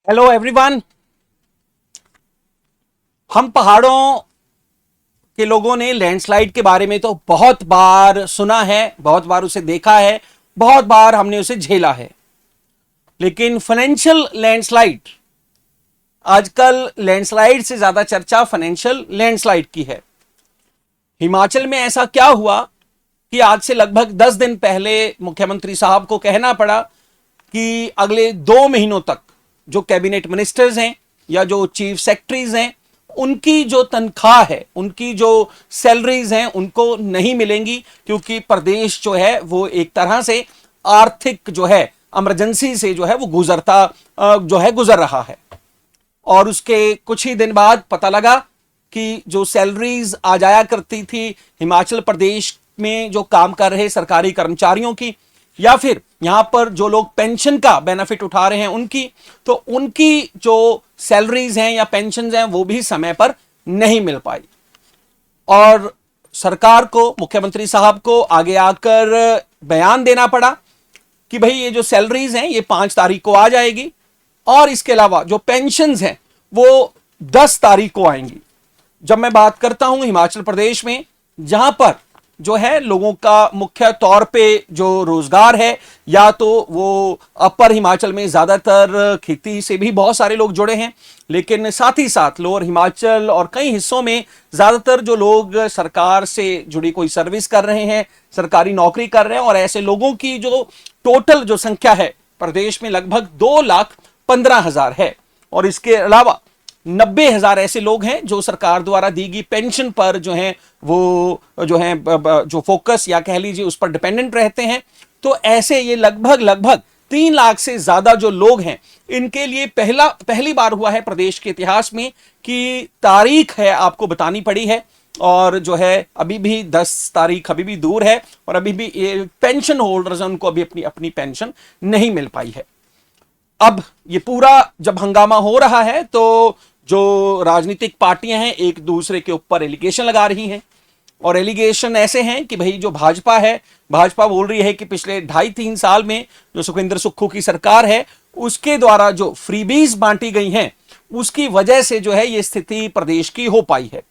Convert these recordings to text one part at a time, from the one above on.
Hello everyone. हम पहाड़ों के लोगों ने लैंडस्लाइड के बारे में तो बहुत बार सुना है, बहुत बार उसे देखा है, बहुत बार हमने उसे झेला है। लेकिन फाइनेंशियल लैंडस्लाइड, आजकल लैंडस्लाइड से ज्यादा चर्चा फाइनेंशियल लैंडस्लाइड की है। हिमाचल में ऐसा क्या हुआ कि आज से लगभग 10 दिन पहले मुख्यमंत्री साहब को कहना पड़ा कि अगले 2 महीनों तक जो कैबिनेट मिनिस्टर्स हैं या जो चीफ सेक्रेटरीज हैं, उनकी जो तनख्वाह है, उनकी जो सैलरीज हैं, उनको नहीं मिलेंगी, क्योंकि प्रदेश जो है वो एक तरह से आर्थिक जो है इमरजेंसी से जो है वो गुजर रहा है। और उसके कुछ ही दिन बाद पता लगा कि जो सैलरीज आ जाया करती थी हिमाचल प्रदेश में जो काम कर रहे सरकारी कर्मचारियों की, या फिर यहां पर जो लोग पेंशन का बेनिफिट उठा रहे हैं उनकी, तो उनकी जो सैलरीज हैं या पेंशन हैं वो भी समय पर नहीं मिल पाई। और सरकार को, मुख्यमंत्री साहब को आगे आकर बयान देना पड़ा कि भाई ये जो सैलरीज हैं ये 5 तारीख को आ जाएगी, और इसके अलावा जो पेंशन्स हैं वो 10 तारीख को आएंगी। जब मैं बात करता हूं हिमाचल प्रदेश में, जहां पर जो है लोगों का मुख्य तौर पे जो रोजगार है, या तो वो अपर हिमाचल में ज्यादातर खेती से भी बहुत सारे लोग जुड़े हैं, लेकिन साथ ही साथ लोअर हिमाचल और कई हिस्सों में ज्यादातर जो लोग सरकार से जुड़ी कोई सर्विस कर रहे हैं, सरकारी नौकरी कर रहे हैं, और ऐसे लोगों की जो टोटल जो संख्या है प्रदेश में लगभग 2,15,000 है। और इसके अलावा 90,000 ऐसे लोग हैं जो सरकार द्वारा दी गई पेंशन पर जो है वो जो फोकस या कह लीजिए उस पर डिपेंडेंट रहते हैं। तो ऐसे ये लगभग 3 लाख से ज्यादा जो लोग हैं, इनके लिए पहली बार हुआ है प्रदेश के इतिहास में कि तारीख है आपको बतानी पड़ी है, और जो है अभी भी 10 तारीख अभी भी दूर है, और अभी भी पेंशन होल्डर्स उनको अभी अपनी पेंशन नहीं मिल पाई है। अब ये पूरा जब हंगामा हो रहा है तो जो राजनीतिक पार्टियां हैं एक दूसरे के ऊपर एलिगेशन लगा रही हैं, और एलिगेशन ऐसे हैं कि भाई जो भाजपा बोल रही है कि पिछले 2.5-3 साल में जो सुखविंदर सुक्खू की सरकार है उसके द्वारा जो फ्रीबीज बांटी गई हैं उसकी वजह से जो है ये स्थिति प्रदेश की हो पाई है।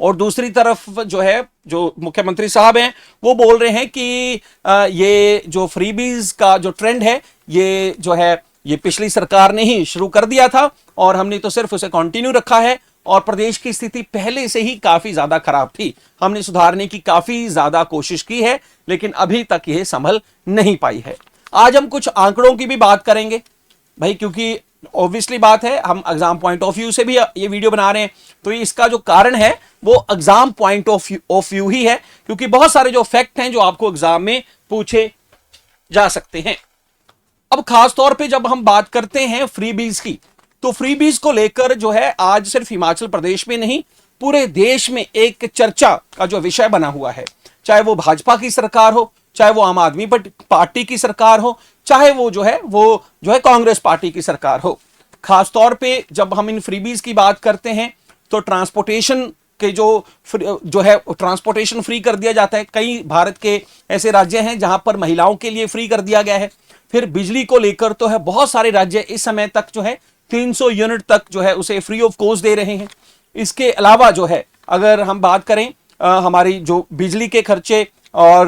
और दूसरी तरफ जो है जो मुख्यमंत्री साहब हैं वो बोल रहे हैं कि ये जो फ्रीबीज का जो ट्रेंड है ये जो है ये पिछली सरकार ने ही शुरू कर दिया था, और हमने तो सिर्फ उसे कंटिन्यू रखा है, और प्रदेश की स्थिति पहले से ही काफी ज्यादा खराब थी, हमने सुधारने की काफी ज्यादा कोशिश की है, लेकिन अभी तक यह संभल नहीं पाई है। आज हम कुछ आंकड़ों की भी बात करेंगे भाई, क्योंकि ऑब्वियसली बात है हम एग्जाम पॉइंट ऑफ व्यू से भी ये वीडियो बना रहे हैं, तो इसका जो कारण है वो एग्जाम पॉइंट ऑफ व्यू ही है, क्योंकि बहुत सारे जो फैक्ट हैं जो आपको एग्जाम में पूछे जा सकते हैं। अब खास तौर पे जब हम बात करते हैं फ्रीबीज की, तो फ्रीबीज को लेकर जो है आज सिर्फ हिमाचल प्रदेश में नहीं पूरे देश में एक चर्चा का जो विषय बना हुआ है, चाहे वो भाजपा की सरकार हो, चाहे वो आम आदमी पार्टी की सरकार हो, चाहे वो जो है कांग्रेस पार्टी की सरकार हो। खास तौर पे जब हम इन फ्रीबीज की बात करते हैं तो ट्रांसपोर्टेशन के जो है ट्रांसपोर्टेशन फ्री कर दिया जाता है। कई भारत के ऐसे राज्य हैं जहां पर महिलाओं के लिए फ्री कर दिया गया है। फिर बिजली को लेकर तो है बहुत सारे राज्य इस समय तक जो है 300 यूनिट तक जो है उसे फ्री ऑफ कॉस्ट दे रहे हैं। इसके अलावा जो है अगर हम बात करें हमारी जो बिजली के खर्चे और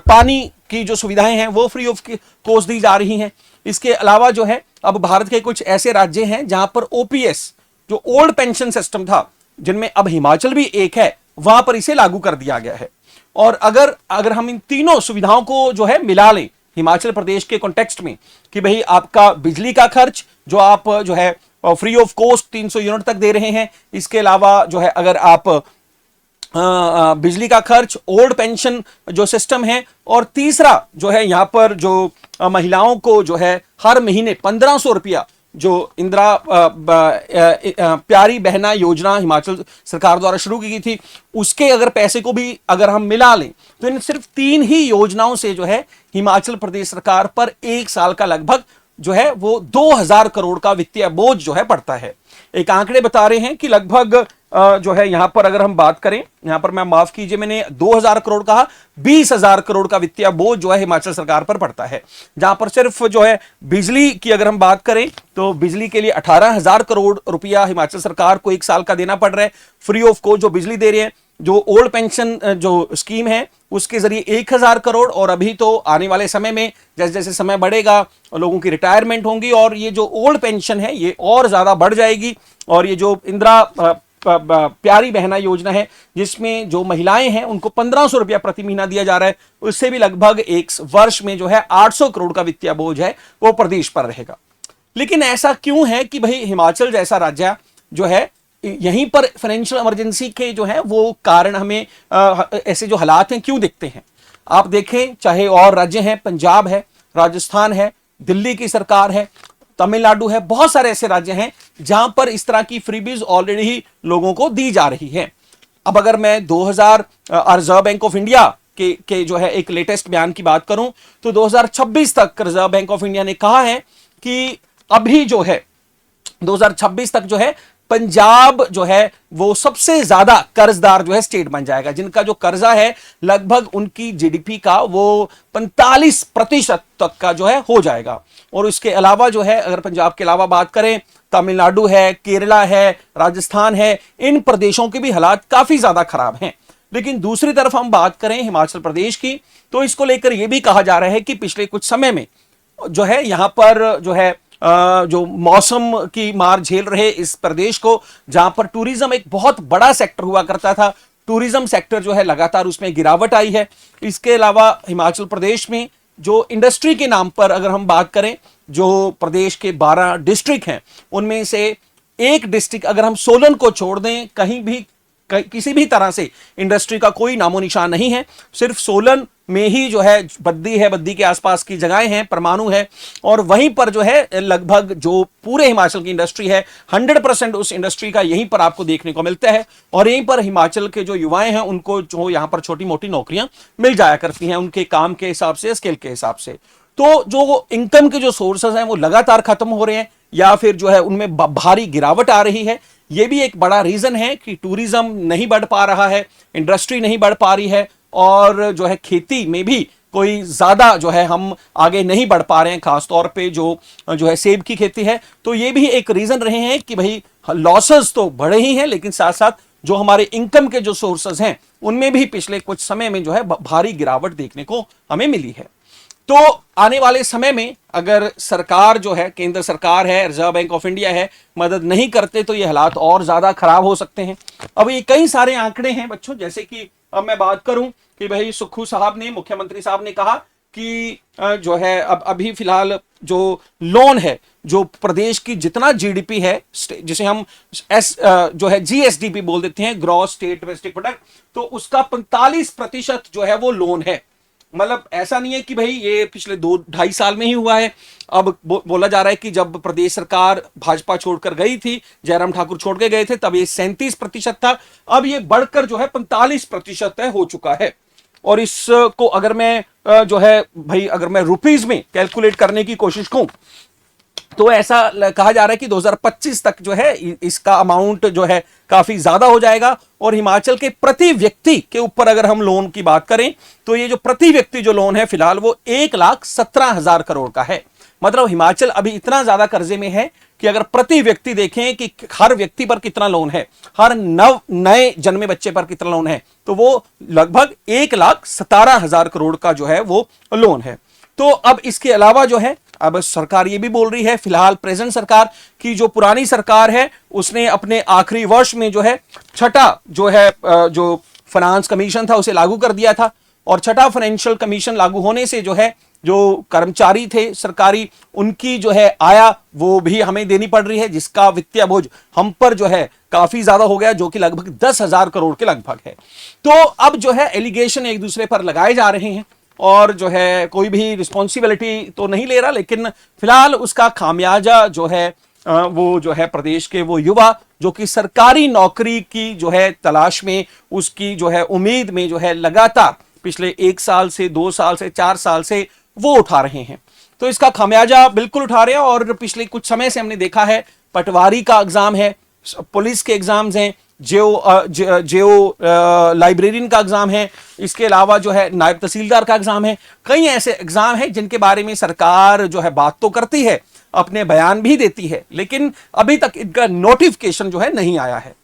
पानी की जो सुविधाएं हैं वो फ्री ऑफ कॉस्ट दी जा रही हैं। इसके अलावा जो है अब भारत के कुछ ऐसे राज्य हैं जहां पर ओपीएस जो ओल्ड पेंशन सिस्टम था, जिनमें अब हिमाचल भी एक है, वहां पर इसे लागू कर दिया गया है। और अगर हम इन तीनों सुविधाओं को जो है मिला लें हिमाचल प्रदेश के कॉन्टेक्स्ट में कि भाई आपका बिजली का खर्च जो आप जो है फ्री ऑफ कॉस्ट 300 यूनिट तक दे रहे हैं, इसके अलावा जो है अगर आप बिजली का खर्च, ओल्ड पेंशन जो सिस्टम है, और तीसरा जो है यहां पर जो महिलाओं को जो है हर महीने 1500 रुपया जो इंदिरा प्यारी बहना योजना हिमाचल सरकार द्वारा शुरू की गई थी, उसके अगर पैसे को भी अगर हम मिला लें तो इन सिर्फ 3 ही योजनाओं से जो है हिमाचल प्रदेश सरकार पर 1 साल का लगभग जो है वो 2000 करोड़ का वित्तीय बोझ जो है पड़ता है। एक आंकड़े बता रहे हैं कि लगभग जो है यहां पर अगर हम बात करें, यहां पर मैं माफ कीजिए, मैंने 2000 करोड़ कहा, 20,000 करोड़ का वित्तीय बोझ जो है हिमाचल सरकार पर पड़ता है, जहां पर सिर्फ जो है बिजली की अगर हम बात करें तो बिजली के लिए 18,000 करोड़ रुपया हिमाचल सरकार को एक साल का देना पड़ रहा है, फ्री ऑफ कॉस्ट जो बिजली दे रहे हैं। जो ओल्ड पेंशन जो स्कीम है उसके जरिए 1,000 करोड़, और अभी तो आने वाले समय में जैसे जैसे समय बढ़ेगा लोगों की रिटायरमेंट होंगी और ये जो ओल्ड पेंशन है ये और ज्यादा बढ़ जाएगी। और ये जो इंदिरा प्यारी बहना योजना है जिसमें जो महिलाएं हैं उनको 1,500 रुपया प्रति महीना दिया जा रहा है, उससे भी लगभग एक वर्ष में जो है 800 करोड़ का वित्तीय बोझ है वो प्रदेश पर रहेगा। लेकिन ऐसा क्यों है कि भाई हिमाचल जैसा राज्य जो है यहीं पर फाइनेंशियल इमरजेंसी के जो है वो कारण हमें ऐसे जो हालात हैं क्यों दिखते हैं। आप देखें चाहे और राज्य हैं, पंजाब है, राजस्थान है, दिल्ली की सरकार है, तमिलनाडु है, बहुत सारे ऐसे राज्य हैं जहां पर इस तरह की फ्रीबीज ऑलरेडी ही लोगों को दी जा रही है। अब अगर मैं 2000 रिजर्व बैंक ऑफ इंडिया के जो है एक लेटेस्ट बयान की बात करूं तो 2026 तक रिजर्व बैंक ऑफ इंडिया ने कहा है कि अभी जो है 2026 तक जो है पंजाब जो है वो सबसे ज्यादा कर्जदार जो है स्टेट बन जाएगा, जिनका जो कर्जा है लगभग उनकी जीडीपी का वो 45% तक का जो है हो जाएगा। और इसके अलावा जो है अगर पंजाब के अलावा बात करें, तमिलनाडु है, केरला है, राजस्थान है, इन प्रदेशों के भी हालात काफी ज्यादा खराब हैं। लेकिन दूसरी तरफ हम बात करें हिमाचल प्रदेश की तो इसको लेकर यह भी कहा जा रहा है कि पिछले कुछ समय में जो है यहां पर जो है जो मौसम की मार झेल रहे इस प्रदेश को, जहां पर टूरिज्म एक बहुत बड़ा सेक्टर हुआ करता था, टूरिज्म सेक्टर जो है लगातार उसमें गिरावट आई है। इसके अलावा हिमाचल प्रदेश में जो इंडस्ट्री के नाम पर अगर हम बात करें, जो प्रदेश के 12 डिस्ट्रिक्ट हैं उनमें से एक डिस्ट्रिक्ट अगर हम सोलन को छोड़ दें, कहीं भी किसी भी तरह से इंडस्ट्री का कोई नामो निशान नहीं है। सिर्फ सोलन में ही जो है बद्दी है, बद्दी के आसपास की जगहें हैं, परमाणु है, और वहीं पर जो है लगभग जो पूरे हिमाचल की इंडस्ट्री है 100% उस इंडस्ट्री का यहीं पर आपको देखने को मिलता है। और यहीं पर हिमाचल के जो युवाएं हैं उनको जो यहाँ पर छोटी मोटी नौकरियां मिल जाया करती हैं उनके काम के हिसाब से, स्किल के हिसाब से। तो जो इनकम के जो सोर्सेज हैं वो लगातार खत्म हो रहे हैं या फिर जो है उनमें भारी गिरावट आ रही है। ये भी एक बड़ा रीजन है कि टूरिज्म नहीं बढ़ पा रहा है, इंडस्ट्री नहीं बढ़ पा रही है, और जो है खेती में भी कोई ज्यादा जो है हम आगे नहीं बढ़ पा रहे हैं, खासतौर पे जो है सेब की खेती है। तो ये भी एक रीजन रहे हैं कि भाई लॉसेस तो बढ़े ही हैं, लेकिन साथ साथ जो हमारे इनकम के जो सोर्सेज हैं उनमें भी पिछले कुछ समय में जो है भारी गिरावट देखने को हमें मिली है। तो आने वाले समय में अगर सरकार जो है, केंद्र सरकार है, रिजर्व बैंक ऑफ इंडिया है, मदद नहीं करते तो ये हालात और ज्यादा खराब हो सकते हैं। अब ये कई सारे आंकड़े हैं बच्चों, जैसे कि अब मैं बात करूं कि भाई सुक्खू साहब ने, मुख्यमंत्री साहब ने कहा कि जो है अब अभी फिलहाल जो लोन है, जो प्रदेश की जितना जीडीपी है, जिसे हम जो है जीएसडीपी बोल देते हैं, ग्रॉस स्टेट डोमेस्टिक प्रोडक्ट, तो उसका 45% जो है वो लोन है। मतलब ऐसा नहीं है कि भाई ये पिछले 2-2.5 साल में ही हुआ है। अब बोला जा रहा है कि जब प्रदेश सरकार भाजपा छोड़कर गई थी, जयराम ठाकुर छोड़ के गए थे, तब ये 37% था, अब ये बढ़कर जो है 45% हो चुका है। और इसको अगर मैं जो है भाई अगर मैं रुपीज में कैलकुलेट करने की कोशिश करूं तो ऐसा कहा जा रहा है कि 2025 तक जो है इसका अमाउंट जो है काफी ज्यादा हो जाएगा। और हिमाचल के प्रति व्यक्ति के ऊपर अगर हम लोन की बात करें तो ये जो प्रति व्यक्ति जो लोन है फिलहाल वो 1,17,000 करोड़ का है। मतलब हिमाचल अभी इतना ज्यादा कर्जे में है कि अगर प्रति व्यक्ति देखें कि हर व्यक्ति पर कितना लोन है, हर नए जन्मे बच्चे पर कितना लोन है, तो वो लगभग 1,17,000 करोड़ का जो है वो लोन है। तो अब इसके अलावा जो है अब सरकार ये भी बोल रही है, फिलहाल प्रेजेंट सरकार की जो पुरानी सरकार है उसने अपने आखिरी वर्ष में जो है छठा जो है जो फाइनेंस कमीशन था उसे लागू कर दिया था। और छठा फाइनेंशियल कमीशन लागू होने से जो है जो कर्मचारी थे सरकारी, उनकी जो है आया वो भी हमें देनी पड़ रही है, जिसका वित्तीय बोझ हम पर जो है काफी ज्यादा हो गया, जो कि लगभग 10,000 करोड़ के लगभग है। तो अब जो है एलिगेशन एक दूसरे पर लगाए जा रहे हैं और जो है कोई भी रिस्पॉन्सिबिलिटी तो नहीं ले रहा, लेकिन फिलहाल उसका खामियाजा जो है वो जो है प्रदेश के वो युवा जो कि सरकारी नौकरी की जो है तलाश में, उसकी जो है उम्मीद में जो है लगातार पिछले 1 साल से 2 साल से 4 साल से वो उठा रहे हैं। तो इसका खामियाजा बिल्कुल उठा रहे हैं। और पिछले कुछ समय से हमने देखा है पटवारी का एग्जाम है, पुलिस के एग्जाम्स हैं, जेओ लाइब्रेरियन का एग्जाम है, इसके अलावा जो है नायब तहसीलदार का एग्जाम है। कई ऐसे एग्जाम है जिनके बारे में सरकार जो है बात तो करती है, अपने बयान भी देती है, लेकिन अभी तक इनका नोटिफिकेशन जो है नहीं आया है।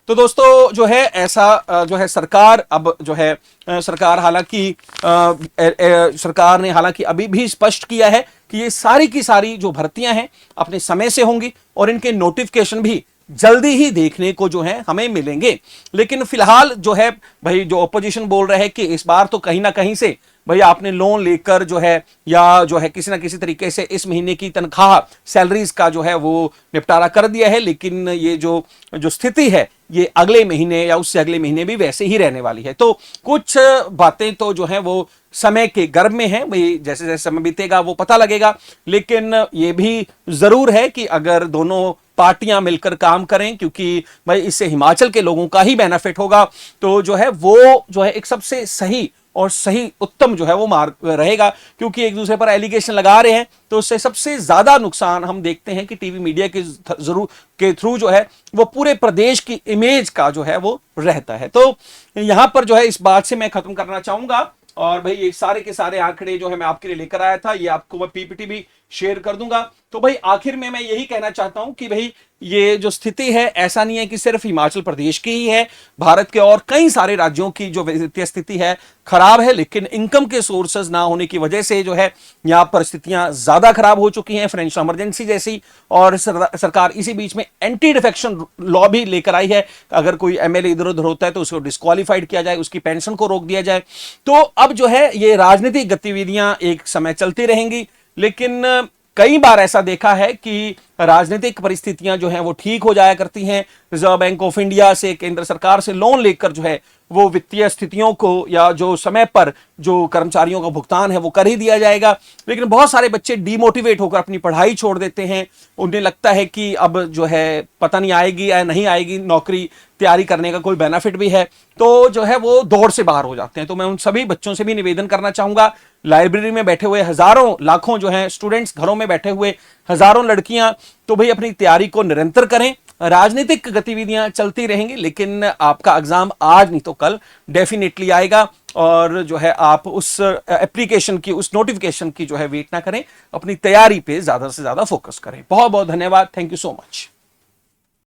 तो दोस्तों जो है ऐसा जो है सरकार अब जो है सरकार हालांकि सरकार ने हालांकि अभी भी स्पष्ट किया है कि ये सारी की सारी जो भर्तियां हैं अपने समय से होंगी और इनके नोटिफिकेशन भी जल्दी ही देखने को जो है हमें मिलेंगे। लेकिन फिलहाल जो है भाई जो ऑपोजिशन बोल रहे हैं कि इस बार तो कहीं ना कहीं से भाई आपने लोन लेकर जो है या जो है किसी ना किसी तरीके से इस महीने की तनख्वाह सैलरीज का जो है वो निपटारा कर दिया है, लेकिन ये जो जो स्थिति है ये अगले महीने या उससे अगले महीने भी वैसे ही रहने वाली है। तो कुछ बातें तो जो है वो समय के गर्भ में है, भाई जैसे जैसे समय बीतेगा वो पता लगेगा। लेकिन ये भी जरूर है कि अगर दोनों पार्टियां मिलकर काम करें, क्योंकि भाई इससे हिमाचल के लोगों का ही बेनिफिट होगा, तो जो है वो जो है एक सबसे सही और सही उत्तम जो है वो मार्ग रहेगा। क्योंकि एक दूसरे पर एलिगेशन लगा रहे हैं तो उससे सबसे ज्यादा नुकसान हम देखते हैं कि टीवी मीडिया के जरूर के थ्रू जो है वो पूरे प्रदेश की इमेज का जो है वो रहता है। तो यहां पर जो है इस बात से मैं खत्म करना चाहूंगा। और भाई ये सारे के सारे आंकड़े जो है मैं आपके लिए लेकर आया था, ये आपको मैं पीपीटी भी शेयर कर दूंगा। तो भाई आखिर में मैं यही कहना चाहता हूं कि भाई ये जो स्थिति है ऐसा नहीं है कि सिर्फ हिमाचल प्रदेश की ही है, भारत के और कई सारे राज्यों की जो वित्तीय स्थिति है खराब है, लेकिन इनकम के सोर्सेज ना होने की वजह से जो है यहाँ परिस्थितियां ज्यादा खराब हो चुकी हैं, फाइनेंशियल इमरजेंसी जैसी। और सरकार इसी बीच में एंटी डिफेक्शन लॉ भी लेकर आई है, अगर कोई एमएलए इधर उधर होता है तो उसको डिस्क्वालीफाइड किया जाए, उसकी पेंशन को रोक दिया जाए। तो अब जो है ये राजनीतिक गतिविधियां एक समय चलती रहेंगी, लेकिन कई बार ऐसा देखा है कि राजनीतिक परिस्थितियां जो हैं वो ठीक हो जाया करती हैं। रिजर्व बैंक ऑफ इंडिया से, केंद्र सरकार से लोन लेकर जो है वो वित्तीय स्थितियों को या जो समय पर जो कर्मचारियों का भुगतान है वो कर ही दिया जाएगा। लेकिन बहुत सारे बच्चे डीमोटिवेट होकर अपनी पढ़ाई छोड़ देते हैं, उन्हें लगता है कि अब जो है पता नहीं आएगी या नहीं आएगी नौकरी, तैयारी करने का कोई बेनिफिट भी है, तो जो है वो दौड़ से बाहर हो जाते हैं। तो मैं उन सभी बच्चों से भी निवेदन करना चाहूंगा, लाइब्रेरी में बैठे हुए हजारों लाखों जो है स्टूडेंट्स, घरों में बैठे हुए हजारों लड़कियां, तो भाई अपनी तैयारी को निरंतर करें। राजनीतिक गतिविधियां चलती रहेंगी, लेकिन आपका एग्जाम आज नहीं तो कल डेफिनेटली आएगा। और जो है आप उस एप्लीकेशन की, उस नोटिफिकेशन की जो है वेट ना करें, अपनी तैयारी पे ज्यादा से ज्यादा फोकस करें। बहुत बहुत धन्यवाद, थैंक यू सो मच।